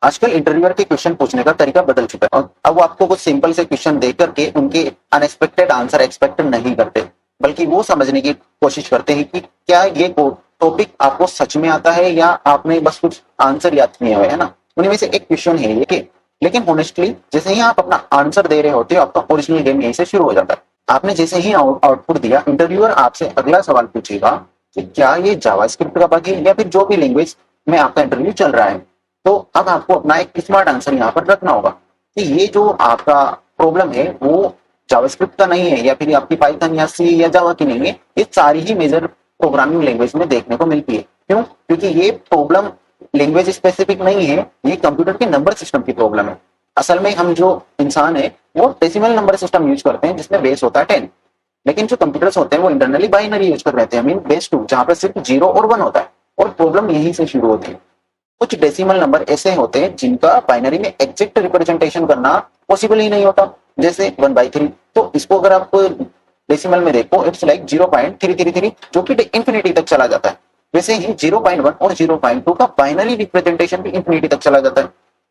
आजकल इंटरव्यूअर के क्वेश्चन पूछने का तरीका बदल चुका है और अब वो आपको कुछ सिंपल से क्वेश्चन दे करके उनके अनएक्सपेक्टेड आंसर एक्सपेक्ट नहीं करते, बल्कि वो समझने की कोशिश करते हैं कि क्या ये टॉपिक आपको सच में आता है या आपने बस कुछ आंसर याद किए हुए है ना। उन्हीं में से एक क्वेश्चन है ये कि लेकिन होनेस्टली जैसे ही आप अपना आंसर दे रहे होते हो आपका ओरिजिनल गेम यहीं से शुरू हो जाता है। आपने जैसे ही आउटपुट दिया, इंटरव्यूअर आपसे अगला सवाल पूछेगा कि क्या ये जावास्क्रिप्ट का बग है या फिर जो भी लैंग्वेज में आपका इंटरव्यू चल रहा है। तो अब आपको अपना एक स्मार्ट आंसर यहाँ पर रखना होगा कि ये जो आपका प्रॉब्लम है वो जावास्क्रिप्ट का नहीं है या फिर आपकी पाइथन या सी या जावा की नहीं है, ये सारी ही मेजर प्रोग्रामिंग लैंग्वेज में देखने को मिलती है। क्यों? क्योंकि ये प्रॉब्लम लैंग्वेज स्पेसिफिक नहीं है, ये कंप्यूटर के नंबर सिस्टम की प्रॉब्लम है। असल में हम जो इंसान है वो डेसिमल नंबर सिस्टम यूज करते हैं जिसमें बेस होता है 10, लेकिन जो कंप्यूटर्स होते हैं वो इंटरनली बाइनरी यूज कर रहे हैं, मीन बेस 2, जहां पर सिर्फ 0 और 1 होता है। और प्रॉब्लम यहीं से शुरू होती है। कुछ डेसिमल नंबर ऐसे होते हैं जिनका बाइनरी में एग्जैक्ट रिप्रेजेंटेशन करना पॉसिबल ही नहीं होता, जैसे 1/3। तो इसको अगर आप डेसिमल में देखो, इट्स लाइक 0.333 जो कि इंफिनिटी तक चला जाता है। वैसे ही 0.1 और 0.2 का बाइनरी रिप्रेजेंटेशन भी इंफिनिटी तक चला जाता है।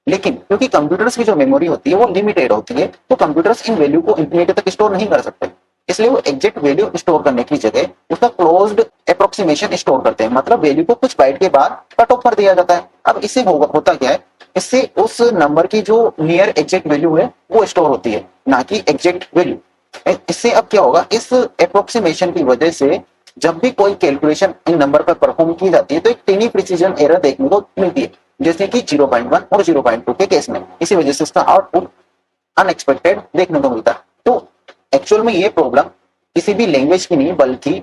लेकिन क्योंकि कंप्यूटर्स की जो मेमोरी होती है वो लिमिटेड होती है, तो कंप्यूटर्स इन वैल्यू को इंफिनिटी तक स्टोर नहीं कर सकते, इसलिए वो एग्जैक्ट वैल्यू स्टोर करने की जगह उसका क्लोज्ड अप्रोक्सीमेशन स्टोर करते हैं, मतलब वैल्यू को कुछ बाइट के बाद कट ऑफ कर दिया जाता है। अब इससे होता क्या है, इससे उस नंबर की जो नियर एग्जैक्ट वैल्यू है वो स्टोर होती है, ना कि एग्जैक्ट वैल्यू। इससे अब क्या होगा, इस अप्रोक्सीमेशन की वजह से जब भी कोई कैलकुलेशन इन नंबर पर परफॉर्म की जाती है तो एक टीनी प्रिसीजन एरर देखने को मिलती है, जैसे कि 0.1 और 0.2 के केस में। इसी वजह से इसका आउटपुट अनएक्सपेक्टेड देखने को मिलता है। तो एक्चुअल में ये प्रॉब्लम किसी भी लैंग्वेज की नहीं बल्कि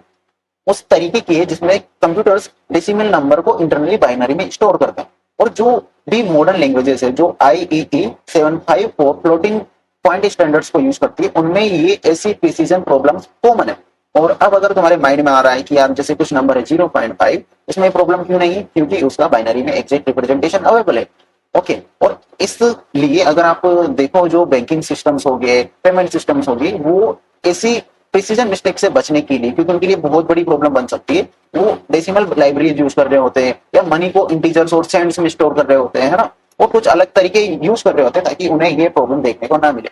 उस तरीके की है जिसमें कंप्यूटर्स डेसिमल नंबर को इंटरनली बाइनरी में स्टोर करते हैं। और जो भी मॉडर्न लैंग्वेजेस है जो IEEE 754 फ्लोटिंग पॉइंट स्टैंडर्ड्स को यूज करती है, उनमें ये ऐसी प्रिसीजन प्रॉब्लम्स कॉमन है। और अब अगर तुम्हारे माइंड में आ रहा है कि यार जैसे कुछ नंबर है 0.5, इसमें प्रॉब्लम क्यों नहीं है? क्योंकि उसका बाइनरी में एग्जैक्ट रिप्रेजेंटेशन अवेलेबल है। ओके, और इसलिए अगर आप देखो जो बैंकिंग सिस्टम्स हो गए, पेमेंट सिस्टम्स हो गए, वो ऐसी प्रिसीजन मिस्टेक से बचने के लिए, क्योंकि उनके लिए बहुत बड़ी प्रॉब्लम बन सकती है, वो डेसिमल लाइब्रेरी यूज कर रहे होते हैं या मनी को इंटीजर्स और सेंट्स में स्टोर कर रहे होते हैं, है ना, और कुछ अलग तरीके यूज कर रहे होते हैं ताकि उन्हें ये प्रॉब्लम देखने को ना मिले।